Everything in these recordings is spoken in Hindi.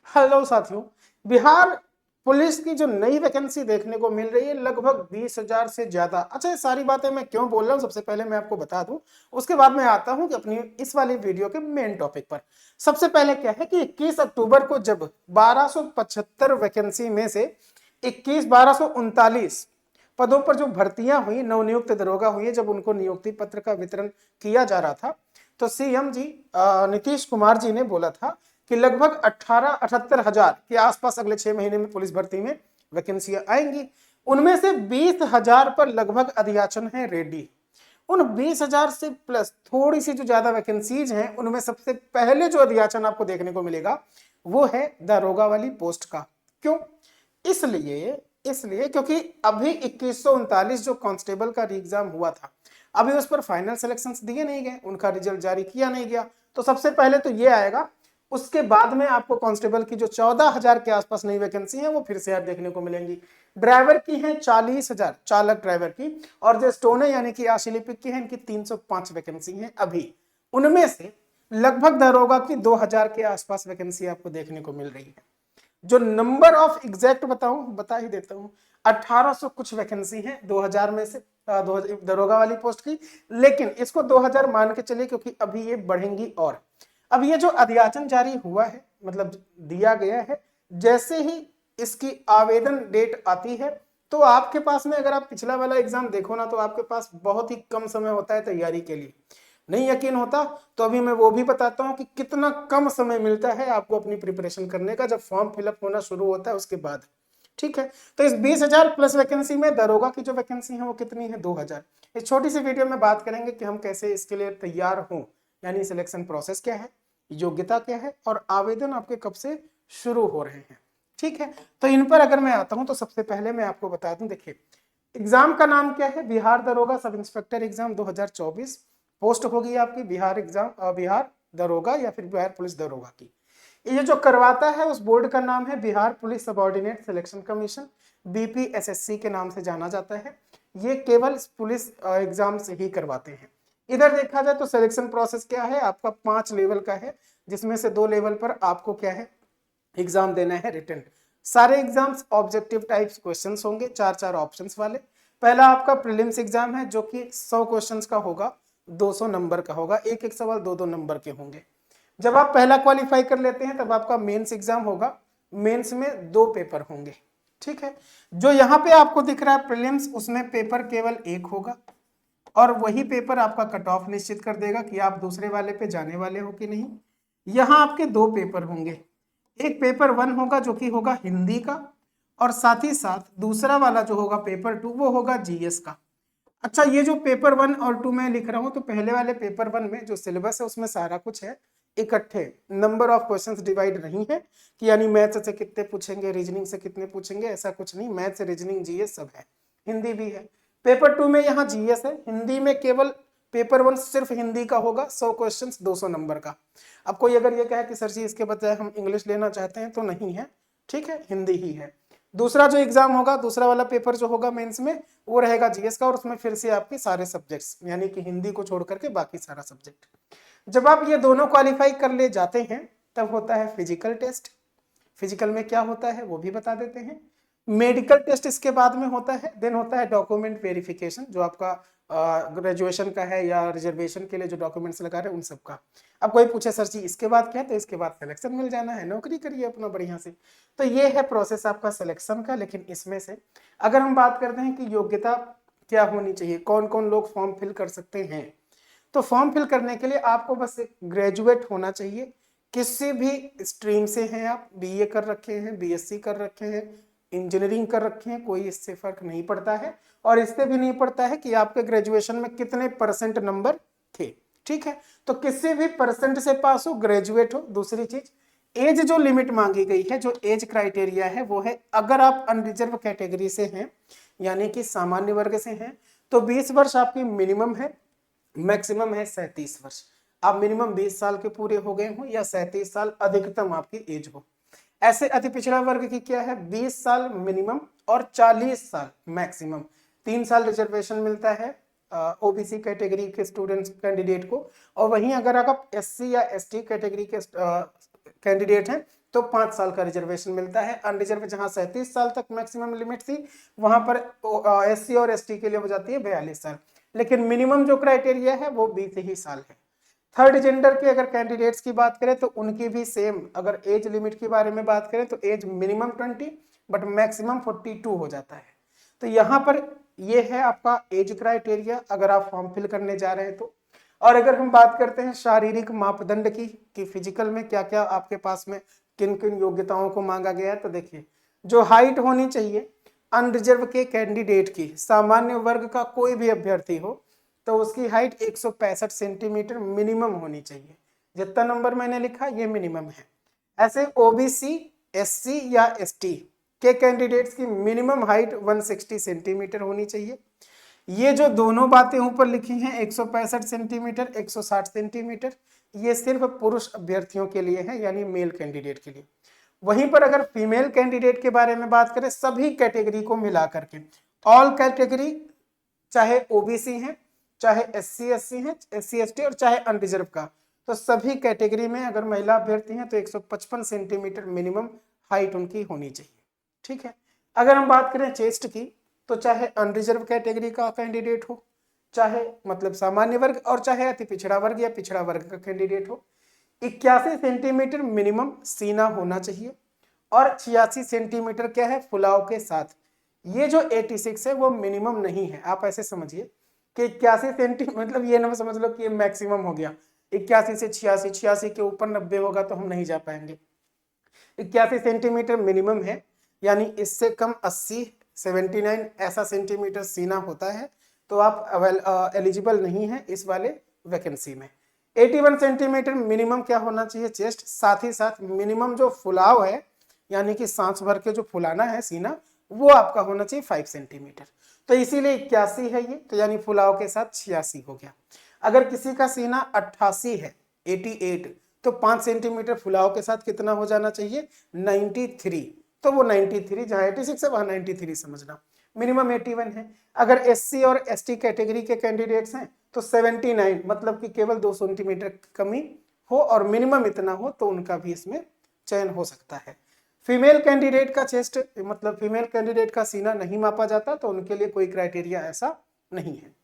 हेलो साथियों, बिहार पुलिस की जो नई वैकेंसी देखने को मिल रही है लगभग 20,000 से ज्यादा। अच्छा, ये सारी बातें मैं क्यों बोल रहा हूँ सबसे पहले मैं आपको बता दूं, उसके बाद मैं आता हूं कि अपनी इस वाली वीडियो के मेन टॉपिक पर। सबसे पहले क्या है कि 21 अक्टूबर को जब 1275 वैकेंसी में से 1239 पदों पर जो भर्तियां हुई, नवनियुक्त दरोगा हुई, जब उनको नियुक्ति पत्र का वितरण किया जा रहा था तो सीएम जी नीतीश कुमार जी ने बोला था कि लगभग 78,000 के आसपास अगले 6 महीने में पुलिस भर्ती में वैकेंसियां आएंगी। उनमें से 20,000 पर लगभग अधियाचन है रेडी। उन 20,000 से प्लस थोड़ी सी जो ज्यादा वैकेंसीज हैं उनमें सबसे पहले जो अधियाचन आपको देखने को मिलेगा वो है दरोगा वाली पोस्ट का। क्यों? इसलिए इसलिए क्योंकि अभी 2139 जो कांस्टेबल का एग्जाम हुआ था, अभी उस पर फाइनल सिलेक्शंस दिए नहीं गए, उनका रिजल्ट जारी किया नहीं गया। तो सबसे पहले तो ये आएगा, उसके बाद में आपको कांस्टेबल की जो 14,000 के आसपास नई वैकेंसी है वो फिर से आप देखने को मिलेंगी। ड्राइवर की है 40,000, चालक ड्राइवर की, और जो स्टोनर यानी कि आशीलिपिक की है इनकी 305 वैकेंसी है अभी। उनमें से लगभग दरोगा की 2,000 के आसपास वैकेंसी आपको देखने को मिल रही है। जो नंबर ऑफ एग्जैक्ट बता ही देता हूं, 1800 कुछ वैकेंसी है 2000 में से, दरोगा वाली पोस्ट की। लेकिन इसको 2000 मान के चलिए क्योंकि अभी ये बढ़ेंगी। और अब ये जो अधियाचन जारी हुआ है, मतलब दिया गया है, जैसे ही इसकी आवेदन डेट आती है तो आपके पास में, अगर आप पिछला वाला एग्जाम देखो ना, तो आपके पास बहुत ही कम समय होता है तैयारी के लिए। नहीं यकीन होता तो अभी मैं वो भी बताता हूं कि कितना कम समय मिलता है आपको अपनी प्रिपरेशन करने का जब फॉर्म फिलअप होना शुरू होता है उसके बाद। ठीक है, तो इस 20,000 प्लस वैकेंसी में दरोगा की जो वैकेंसी है वो कितनी है? 2,000। इस छोटी सी वीडियो में बात करेंगे कि हम कैसे इसके लिए तैयार हों, यानी सिलेक्शन प्रोसेस क्या है, योग्यता क्या है, और आवेदन आपके कब से शुरू हो रहे हैं। ठीक है, तो इन पर अगर मैं आता हूं तो सबसे पहले मैं आपको बता दूं, देखिए एग्जाम का नाम क्या है? बिहार दरोगा सब इंस्पेक्टर एग्जाम 2024। पोस्ट होगी आपकी बिहार एग्जाम, बिहार दरोगा या फिर बिहार पुलिस दरोगा की। ये जो करवाता है उस बोर्ड का नाम है Bihar police subordinate selection commission, BPSSC के नाम से जाना जाता है। ये केवल पुलिस एग्जाम से ही करवाते हैं। इधर देखा जाए तो सिलेक्शन प्रोसेस क्या है आपका, 5 लेवल का है, जिसमें से 2 लेवल पर आपको क्या है, एग्जाम देना है रिटन। सारे एग्जाम्स ऑब्जेक्टिव टाइप्स क्वेश्चंस होंगे, 4-4 ऑप्शंस वाले। पहला आपका प्रीलिम्स एग्जाम है जो कि 100 क्वेश्चंस का होगा, 200 नंबर का होगा, एक एक सवाल 2-2 नंबर के होंगे। जब आप पहला क्वालिफाई कर लेते हैं तब आपका मेंस एग्जाम होगा। मेंस में 2 पेपर होंगे। ठीक है, जो यहाँ पे आपको दिख रहा है प्रीलिम्स, उसमें पेपर केवल एक होगा, और वही पेपर आपका कट ऑफ निश्चित कर देगा कि आप दूसरे वाले पे जाने वाले हो कि नहीं। यहाँ आपके 2 पेपर होंगे, एक पेपर 1 होगा जो कि होगा हिंदी का, और साथ ही साथ दूसरा वाला जो होगा पेपर 2 वो होगा जीएस का। अच्छा, ये जो पेपर 1 और 2 मैं लिख रहा हूं, तो पहले वाले पेपर 1 में जो सिलेबस है उसमें सारा कुछ है इकट्ठे, नंबर ऑफ क्वेश्चंस डिवाइड नहीं है कि यानी मैथ्स से कितने पूछेंगे, रीजनिंग से कितने पूछेंगे, ऐसा कुछ नहीं। मैथ्स, रीजनिंग, जीएस सब है, हिंदी भी है। पेपर 2 में यहाँ जीएस है, हिंदी में केवल पेपर 1 सिर्फ हिंदी का होगा, 100 क्वेश्चन 200 नंबर का। अब कोई अगर ये कहे कि सर जी इसके बजाय हम इंग्लिश लेना चाहते हैं, तो नहीं है, ठीक है, हिंदी ही है। दूसरा जो एग्जाम होगा, दूसरा वाला पेपर जो होगा मेंस में, वो रहेगा जीएस का, और उसमें फिर से आपके सारे सब्जेक्ट्स यानी कि हिंदी को छोड़ करके बाकी सारा सब्जेक्ट। जब आप ये दोनों क्वालिफाई कर ले जाते हैं तब होता है फिजिकल टेस्ट। फिजिकल में क्या होता है वो भी बता देते हैं। मेडिकल टेस्ट इसके बाद में होता है। देन होता है डॉक्यूमेंट वेरिफिकेशन, जो आपका ग्रेजुएशन का है या रिजर्वेशन के लिए जो डॉक्यूमेंट्स लगा रहे हैं उन सब का। अब कोई पूछे सर जी इसके बाद क्या है, तो इसके बाद सिलेक्शन मिल जाना है, नौकरी करिए अपना बढ़िया से। तो ये है प्रोसेस आपका सिलेक्शन का। लेकिन इसमें से अगर हम बात करते हैं कि योग्यता क्या होनी चाहिए, कौन कौन लोग फॉर्म फिल कर सकते हैं, तो फॉर्म फिल करने के लिए आपको बस ग्रेजुएट होना चाहिए। किसी भी स्ट्रीम से हैं आप, बीए कर रखे हैं, बीएससी कर रखे हैं, इंजीनियरिंग कर रखे हैं, कोई इससे फर्क नहीं पड़ता है। और इससे भी नहीं पड़ता है कि आपके ग्रेजुएशन में कितने परसेंट नंबर थे। ठीक है, तो किसी भी परसेंट से पास हो, ग्रेजुएट हो। दूसरी चीज, एज जो लिमिट मांगी गई है, जो एज क्राइटेरिया है वो है, अगर आप अनरिजर्व कैटेगरी से हैं यानी कि सामान्य वर्ग से हैं तो 20 वर्ष आपकी मिनिमम है, मैक्सिमम है 37 वर्ष। आप मिनिमम 20 साल के पूरे हो गए हो या 37 साल अधिकतम आपकी एज हो। ऐसे अति पिछड़ा वर्ग की क्या है, 20 साल मिनिमम और 40 साल मैक्सिमम। 3 साल रिजर्वेशन मिलता है ओबीसी कैटेगरी के स्टूडेंट्स कैंडिडेट को। और वहीं अगर आप एससी या एसटी कैटेगरी के कैंडिडेट हैं तो 5 साल का रिजर्वेशन मिलता है। अनरिजर्व जहां 37 साल तक मैक्सिमम लिमिट थी, वहां पर SC और ST के लिए हो जाती है 42 साल, लेकिन मिनिमम जो क्राइटेरिया है वो 20 ही साल है। थर्ड जेंडर के अगर कैंडिडेट्स की बात करें तो उनकी भी सेम, अगर एज लिमिट के बारे में बात करें तो एज मिनिमम 20 बट मैक्सिमम 42 हो जाता है। तो यहाँ पर ये है आपका एज क्राइटेरिया अगर आप फॉर्म फिल करने जा रहे हैं तो। और अगर हम बात करते हैं शारीरिक मापदंड की कि फिजिकल में क्या क्या आपके पास में किन किन योग्यताओं को मांगा गया है, तो देखिए जो हाइट होनी चाहिए अनरिजर्व के कैंडिडेट की, सामान्य वर्ग का कोई भी अभ्यर्थी हो तो उसकी हाइट 165 सेंटीमीटर मिनिमम होनी चाहिए। जितना नंबर मैंने लिखा ये मिनिमम है। ऐसे OBC, SC या ST के कैंडिडेट्स की मिनिमम हाइट 160 सेंटीमीटर होनी चाहिए। ये जो दोनों बातें ऊपर लिखी हैं 165 सेंटीमीटर 160 सेंटीमीटर, ये सिर्फ पुरुष अभ्यर्थियों के लिए है, यानी मेल कैंडिडेट के लिए। वहीं पर अगर फीमेल कैंडिडेट के बारे में बात करें सभी कैटेगरी को मिला करके, ऑल कैटेगरी, चाहे OBC है, चाहे SC SC है, SC ST और चाहे अनरिजर्व का, तो सभी कैटेगरी में अगर महिला अभ्यर्थी हैं तो 155 सेंटीमीटर मिनिमम हाइट उनकी होनी चाहिए। ठीक है। अगर हम बात करें चेस्ट की तो चाहे अनरिजर्व कैटेगरी का कैंडिडेट हो, चाहे मतलब सामान्य वर्ग और चाहे अति पिछड़ा वर्ग या पिछड़ा वर्ग का कैंडिडेट हो, 81 सेंटीमीटर मिनिमम सीना होना चाहिए और 86 सेंटीमीटर क्या है फुलाव के साथ। ये जो 86 है वो मिनिमम नहीं है, आप ऐसे समझिए कि 81 सेंटीमीटर मतलब ये ना समझ लो कि ये मैक्सिमम हो गया। 81 से 86, 86 के ऊपर 90 होगा तो हम नहीं जा पाएंगे। 81 सेंटीमीटर मिनिमम है, यानी इससे कम 80, 79 ऐसा सेंटीमीटर सीना होता है तो आप एलिजिबल नहीं है इस वाले वैकेंसी में। 81 सेंटीमीटर मिनिमम क्या होना चाहिए चेस्ट, साथ ही साथ मिनिमम जो फुलाव है यानी कि सांस भर के जो फुलाना है सीना वो आपका होना चाहिए 5 सेंटीमीटर। तो इसीलिए 81 है ये, तो यानी फुलाव के साथ 86 हो गया। अगर किसी का सीना 88 है 88 तो 5 सेंटीमीटर फुलाव के साथ कितना हो जाना चाहिए 93, तो वो 93, जहां 86 है वहां 93 समझना। मिनिमम 81 है। अगर SC और ST कैटेगरी के कैंडिडेट्स हैं तो 79 मतलब कि केवल 2 सेंटीमीटर कमी हो और मिनिमम इतना हो तो उनका भी इसमें चयन हो सकता है। फीमेल कैंडिडेट का चेस्ट मतलब फीमेल कैंडिडेट का सीना नहीं मापा जाता तो उनके लिए कोई क्राइटेरिया ऐसा नहीं है।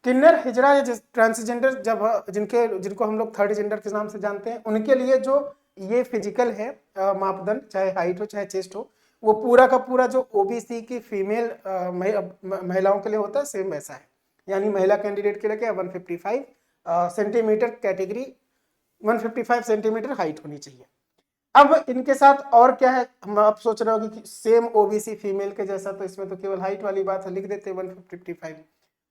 किन्नर, हिजड़ा या ट्रांसजेंडर जब जिनको हम लोग थर्ड जेंडर के नाम से जानते हैं, उनके लिए जो ये फिजिकल है मापदंड, चाहे हाइट हो चाहे चेस्ट हो, वो पूरा का पूरा जो OBC की फीमेल महिलाओं के लिए होता है सेम वैसा है। यानी महिला कैंडिडेट के लिए क्या 155 सेंटीमीटर कैटेगरी 155 सेंटीमीटर हाइट होनी चाहिए। अब इनके साथ और क्या है, हम आप सोच रहे होंगे कि सेम OBC फीमेल के जैसा, तो इसमें तो केवल हाइट वाली बात है, लिख देते 155।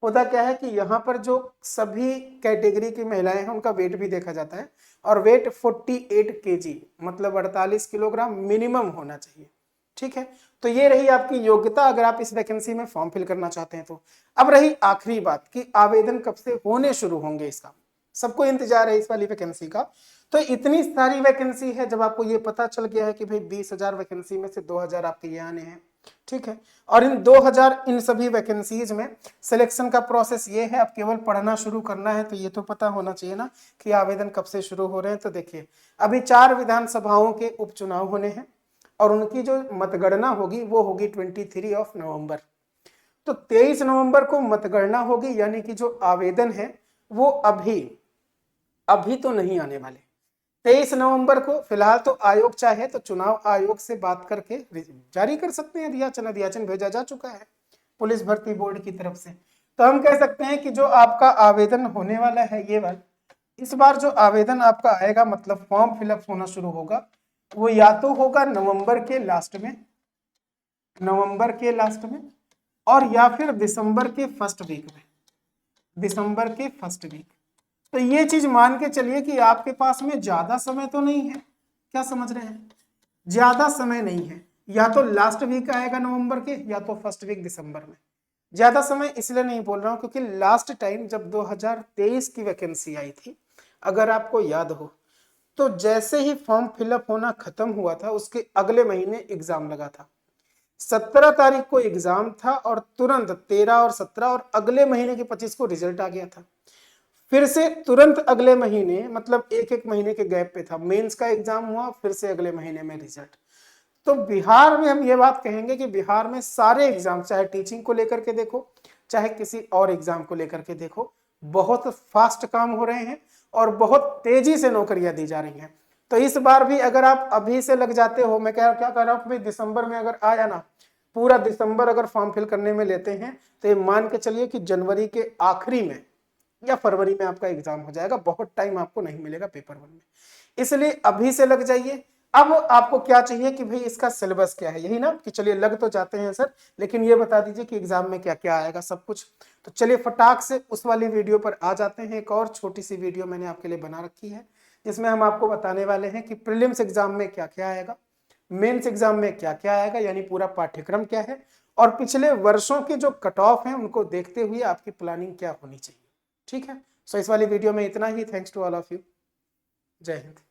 होता क्या है कि यहाँ पर जो सभी कैटेगरी की महिलाएं हैं उनका वेट भी देखा जाता है और वेट 48 kg मतलब 48 किलोग्राम मिनिमम होना चाहिए। ठीक है, तो ये रही आपकी योग्यता अगर आप इस वैकेंसी में फॉर्म फिल करना चाहते हैं तो। अब रही आखिरी बात कि आवेदन कब से होने शुरू होंगे, इसका सबको इंतजार है इस वाली वैकेंसी का। तो इतनी सारी वैकेंसी है, जब आपको ये पता चल गया है कि भाई 20,000 वैकेंसी में से 2,000 आपके ये आने हैं, ठीक है, और इन 2,000 इन सभी वैकेंसीज में सिलेक्शन का प्रोसेस ये है, अब केवल पढ़ना शुरू करना है। तो ये तो पता होना चाहिए ना कि आवेदन कब से शुरू हो रहे हैं। तो देखिए अभी 4 विधानसभाओं के उपचुनाव होने हैं और उनकी जो मतगणना होगी वो होगी 23 नवंबर। तो 23 नवंबर को मतगणना होगी, यानी कि जो आवेदन है वो अभी तो नहीं आने वाले। 23 नवंबर को फिलहाल तो आयोग चाहे तो चुनाव आयोग से बात करके जारी कर सकते हैं अधियाचन भेजा जा चुका है पुलिस भर्ती बोर्ड की तरफ से। तो हम कह सकते हैं कि जो आपका आवेदन होने वाला है ये वाला, इस बार जो आवेदन आपका आएगा मतलब फॉर्म फिलअप होना शुरू होगा, वो या तो होगा नवंबर के लास्ट में और या फिर दिसंबर के फर्स्ट वीक। तो ये चीज मान के चलिए कि आपके पास में ज्यादा समय तो नहीं है, क्या समझ रहे हैं, ज्यादा समय नहीं है, या तो लास्ट वीक आएगा नवंबर के या तो फर्स्ट वीक दिसंबर में। ज्यादा समय इसलिए नहीं बोल रहा हूं क्योंकि लास्ट टाइम जब 2023 की वैकेंसी आई थी, अगर आपको याद हो, तो जैसे ही फॉर्म फिलअप होना खत्म हुआ था उसके अगले महीने एग्जाम लगा था। 17 तारीख को एग्जाम था और तुरंत 13 और 17 और अगले महीने की 25 को रिजल्ट आ गया था। फिर से तुरंत अगले महीने, मतलब एक एक महीने के गैप पे था, मेंस का एग्जाम हुआ, फिर से अगले महीने में रिजल्ट। तो बिहार में हम ये बात कहेंगे कि बिहार में सारे एग्जाम, चाहे टीचिंग को लेकर के देखो, चाहे किसी और एग्जाम को लेकर के देखो, बहुत फास्ट काम हो रहे हैं और बहुत तेजी से नौकरियां दी जा रही हैं। तो इस बार भी अगर आप अभी से लग जाते हो, मैं क्या कह रहा हूं, दिसंबर में अगर आया ना, पूरा दिसंबर अगर फॉर्म फिल करने में लेते हैं तो ये मान के चलिए कि जनवरी के आखिरी में या फरवरी में आपका एग्जाम हो जाएगा। बहुत टाइम आपको नहीं मिलेगा पेपर 1 में, इसलिए अभी से लग जाइए। अब आपको क्या चाहिए कि भाई इसका सिलेबस क्या है, यही ना कि चलिए लग तो जाते हैं सर, लेकिन ये बता दीजिए कि एग्जाम में क्या क्या आएगा सब कुछ। तो चलिए फटाक से उस वाली वीडियो पर आ जाते हैं। एक और छोटी सी वीडियो मैंने आपके लिए बना रखी है जिसमें हम आपको बताने वाले हैं कि प्रीलिम्स एग्जाम में क्या क्या आएगा, मेंस एग्जाम में क्या क्या आएगा, यानी पूरा पाठ्यक्रम क्या है, और पिछले वर्षों के जो कट ऑफ हैं उनको देखते हुए आपकी प्लानिंग क्या होनी चाहिए। ठीक है, सो इस वाली वीडियो में इतना ही। Thanks to all of you. जय हिंद।